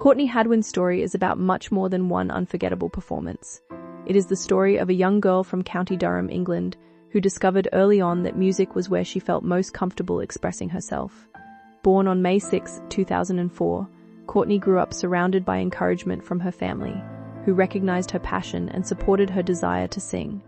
Courtney Hadwin's story is about much more than one unforgettable performance. It is the story of a young girl from County Durham, England, who discovered early on that music was where she felt most comfortable expressing herself. Born on May 6, 2004, Courtney grew up surrounded by encouragement from her family, who recognized her passion and supported her desire to sing.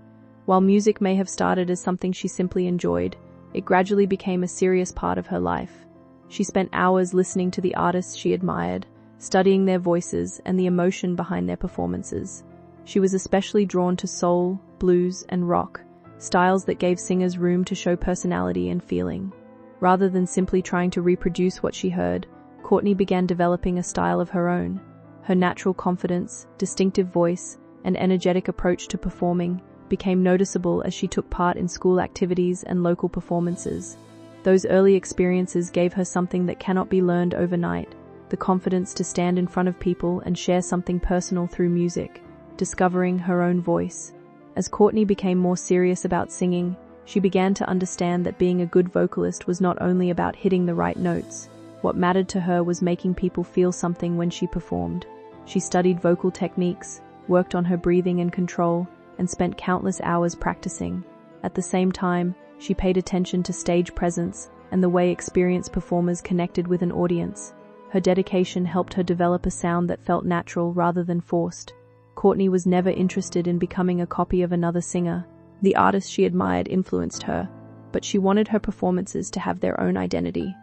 While music may have started as something she simply enjoyed, it gradually became a serious part of her life. She spent hours listening to the artists she admired, studying their voices and the emotion behind their performances. She was especially drawn to soul, blues, and rock, styles that gave singers room to show personality and feeling. Rather than simply trying to reproduce what she heard, Courtney began developing a style of her own. Her natural confidence, distinctive voice, and energetic approach to performing became noticeable as she took part in school activities and local performances. Those early experiences gave her something that cannot be learned overnight, the confidence to stand in front of people and share something personal through music, discovering her own voice. As Courtney became more serious about singing, she began to understand that being a good vocalist was not only about hitting the right notes. What mattered to her was making people feel something when she performed. She studied vocal techniques, worked on her breathing and control, and spent countless hours practicing. At the same time, she paid attention to stage presence and the way experienced performers connected with an audience. Her dedication helped her develop a sound that felt natural rather than forced. Courtney was never interested in becoming a copy of another singer. The artists she admired influenced her, but she wanted her performances to have their own identity.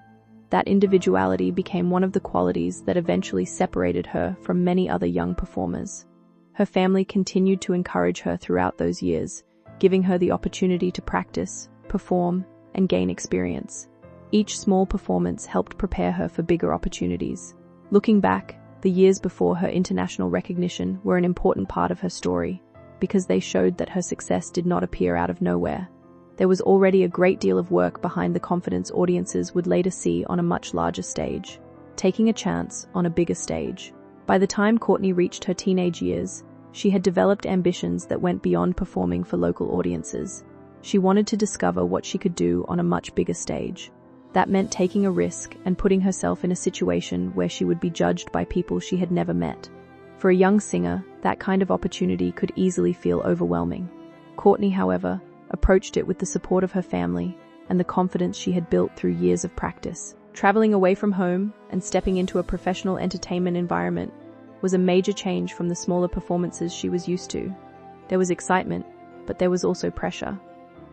That individuality became one of the qualities that eventually separated her from many other young performers. Her family continued to encourage her throughout those years, giving her the opportunity to practice, perform, and gain experience. Each small performance helped prepare her for bigger opportunities. Looking back, the years before her international recognition were an important part of her story, because they showed that her success did not appear out of nowhere. There was already a great deal of work behind the confidence audiences would later see on a much larger stage, taking a chance on a bigger stage. By the time Courtney reached her teenage years, she had developed ambitions that went beyond performing for local audiences. She wanted to discover what she could do on a much bigger stage. That meant taking a risk and putting herself in a situation where she would be judged by people she had never met. For a young singer, that kind of opportunity could easily feel overwhelming. Courtney, however, approached it with the support of her family and the confidence she had built through years of practice. Traveling away from home and stepping into a professional entertainment environment was a major change from the smaller performances she was used to. There was excitement, but there was also pressure.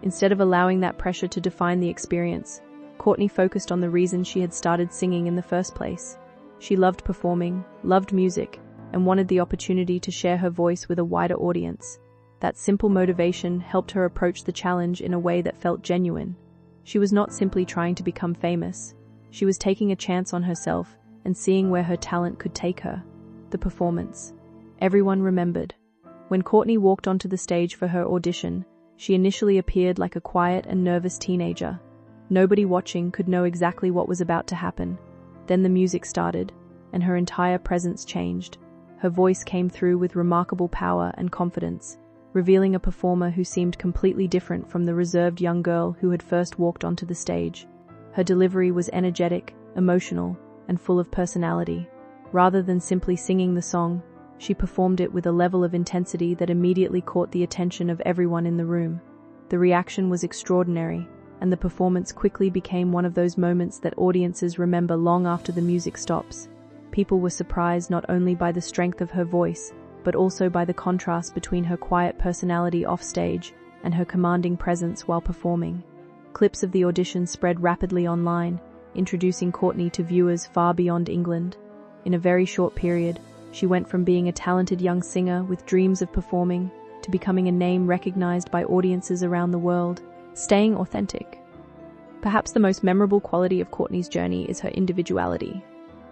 Instead of allowing that pressure to define the experience, Courtney focused on the reason she had started singing in the first place. She loved performing, loved music, and wanted the opportunity to share her voice with a wider audience. That simple motivation helped her approach the challenge in a way that felt genuine. She was not simply trying to become famous. She was taking a chance on herself and seeing where her talent could take her. The performance. Everyone remembered. When Courtney walked onto the stage for her audition, she initially appeared like a quiet and nervous teenager. Nobody watching could know exactly what was about to happen. Then the music started, and her entire presence changed. Her voice came through with remarkable power and confidence, revealing a performer who seemed completely different from the reserved young girl who had first walked onto the stage. Her delivery was energetic, emotional, and full of personality. Rather than simply singing the song, she performed it with a level of intensity that immediately caught the attention of everyone in the room. The reaction was extraordinary, and the performance quickly became one of those moments that audiences remember long after the music stops. People were surprised not only by the strength of her voice, but also by the contrast between her quiet personality offstage and her commanding presence while performing. Clips of the audition spread rapidly online, introducing Courtney to viewers far beyond England. In a very short period, she went from being a talented young singer with dreams of performing to becoming a name recognized by audiences around the world. Staying authentic. Perhaps the most memorable quality of Courtney's journey is her individuality.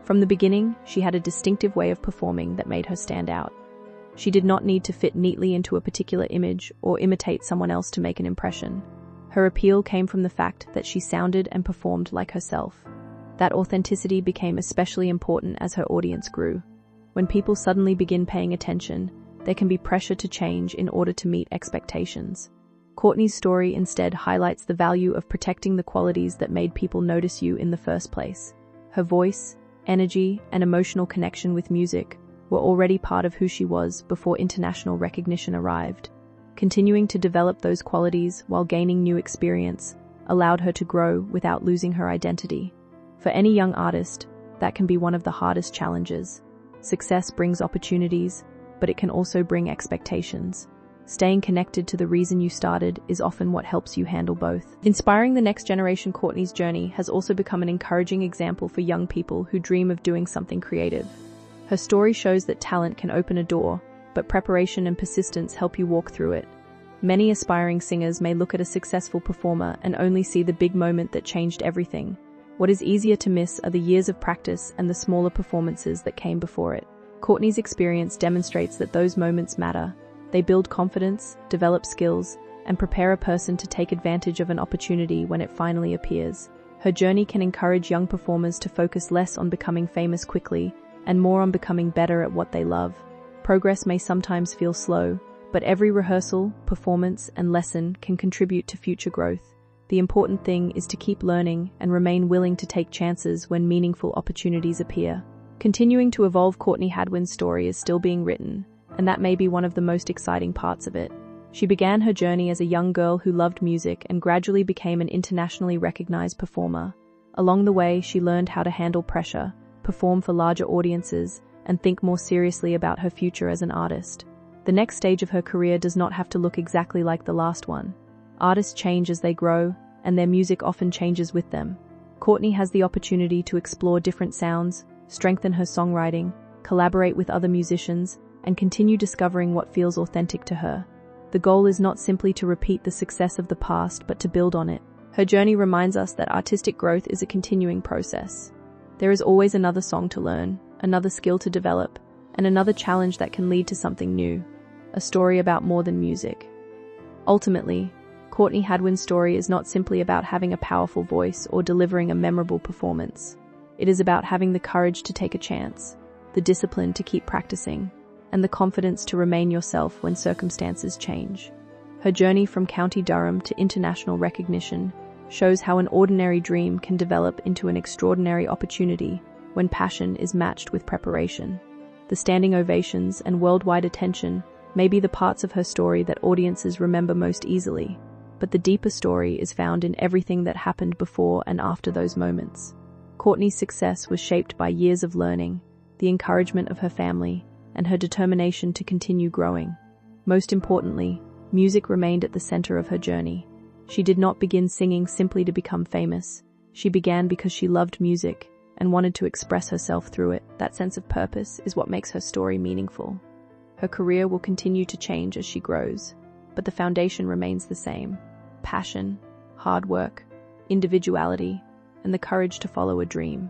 From the beginning, she had a distinctive way of performing that made her stand out. She did not need to fit neatly into a particular image or imitate someone else to make an impression. Her appeal came from the fact that she sounded and performed like herself. That authenticity became especially important as her audience grew. When people suddenly begin paying attention, there can be pressure to change in order to meet expectations. Courtney's story instead highlights the value of protecting the qualities that made people notice you in the first place. Her voice, energy, and emotional connection with music were already part of who she was before international recognition arrived. Continuing to develop those qualities while gaining new experience allowed her to grow without losing her identity. For any young artist, that can be one of the hardest challenges. Success brings opportunities, but it can also bring expectations. Staying connected to the reason you started is often what helps you handle both. Inspiring the next generation, Courtney's journey has also become an encouraging example for young people who dream of doing something creative. Her story shows that talent can open a door, but preparation and persistence help you walk through it. Many aspiring singers may look at a successful performer and only see the big moment that changed everything. What is easier to miss are the years of practice and the smaller performances that came before it. Courtney's experience demonstrates that those moments matter. They build confidence, develop skills, and prepare a person to take advantage of an opportunity when it finally appears. Her journey can encourage young performers to focus less on becoming famous quickly and more on becoming better at what they love. Progress may sometimes feel slow, but every rehearsal, performance, and lesson can contribute to future growth. The important thing is to keep learning and remain willing to take chances when meaningful opportunities appear. Continuing to evolve, Courtney Hadwin's story is still being written, and that may be one of the most exciting parts of it. She began her journey as a young girl who loved music and gradually became an internationally recognized performer. Along the way, she learned how to handle pressure, perform for larger audiences, and think more seriously about her future as an artist. The next stage of her career does not have to look exactly like the last one. Artists change as they grow, and their music often changes with them. Courtney has the opportunity to explore different sounds, strengthen her songwriting, collaborate with other musicians, and continue discovering what feels authentic to her. The goal is not simply to repeat the success of the past, but to build on it. Her journey reminds us that artistic growth is a continuing process. There is always another song to learn, another skill to develop, and another challenge that can lead to something new. A story about more than music. Ultimately, Courtney Hadwin's story is not simply about having a powerful voice or delivering a memorable performance. It is about having the courage to take a chance, the discipline to keep practicing, and the confidence to remain yourself when circumstances change. Her journey from County Durham to international recognition shows how an ordinary dream can develop into an extraordinary opportunity when passion is matched with preparation. The standing ovations and worldwide attention may be the parts of her story that audiences remember most easily, but the deeper story is found in everything that happened before and after those moments. Courtney's success was shaped by years of learning, the encouragement of her family, and her determination to continue growing. Most importantly, music remained at the center of her journey. She did not begin singing simply to become famous. She began because she loved music and wanted to express herself through it. That sense of purpose is what makes her story meaningful. Her career will continue to change as she grows, but the foundation remains the same: passion, hard work, individuality, and the courage to follow a dream.